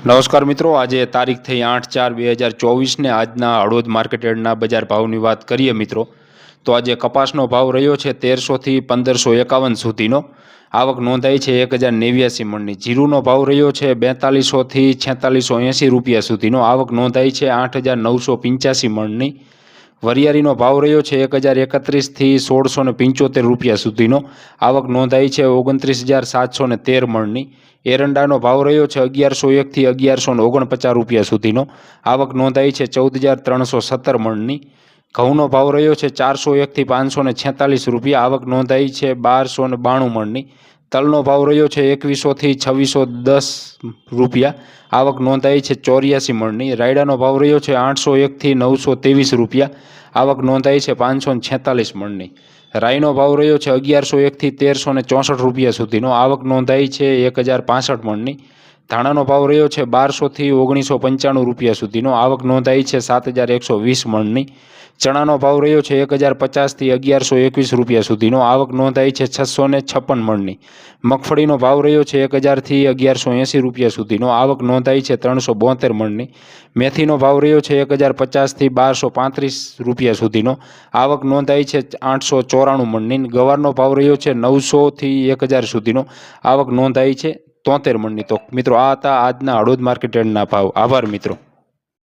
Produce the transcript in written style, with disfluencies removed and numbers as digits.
નમસ્કાર મિત્રો, આજે તારીખ થઈ 8/4/2024 ને આજના હળવદ માર્કેટયાર્ડના બજાર ભાવની વાત કરીએ મિત્રો તો આજે કપાસનો ભાવ રહ્યો છે 1300 થી 1551 સુધીનો। આવક નોંધાઈ છે 1089 મણની। જીરુનો ભાવ રહ્યો છે 4200 થી 4680 રૂપિયા સુધીનો। આવક નોંધાઈ છે 8985 મણની। વરિયાળીનો ભાવ રહ્યો છે 1031 થી 1675 રૂપિયા સુધીનો। આવક નોંધાઈ છે 29713 મણની। એરંડાનો ભાવ રહ્યો છે 1101 થી 1149 રૂપિયા સુધીનો। આવક નોંધાઈ છે 14317 મણની। ઘઉંનો ભાવ રહ્યો છે 401 થી 546 રૂપિયા। આવક નોંધાઈ છે 1292 મણની। તલનો ભાવ રહ્યો છે 2100 થી 2610 રૂપિયા। આવક નોંધાઈ છે 84 મણની। રાયડાનો ભાવ રહ્યો છે 801 થી 923 રૂપિયા। આવક નોંધાઈ છે 546 મણની। રાઈનો ભાવ રહ્યો છે 1101 થી 1364 રૂપિયા સુધીનો। આવક નોંધાઈ છે 1065 મણની। ધાણાનો ભાવ રહ્યો છે 1200 થી 1995 રૂપિયા સુધીનો। આવક નોંધાઈ છે 7120 મણની। ચણાનો ભાવ રહ્યો છે 1050 થી 1121 રૂપિયા સુધીનો। આવક નોંધાઈ છે 656 મણની। મગફળીનો ભાવ રહ્યો છે 1000 થી 1180 રૂપિયા સુધીનો। આવક નોંધાઈ છે 372 મણની। મેથીનો ભાવ રહ્યો છે 1050 થી 1235 રૂપિયા સુધીનો। આવક નોંધાઈ છે 894 મણની। ગવારનો ભાવ રહ્યો છે 900 થી 1000 સુધીનો। આવક નોંધાઈ છે 73 મણની। તો મિત્રો આ હતા આજના હળવદ માર્કેટયાર્ડના ભાવ। આભાર મિત્રો।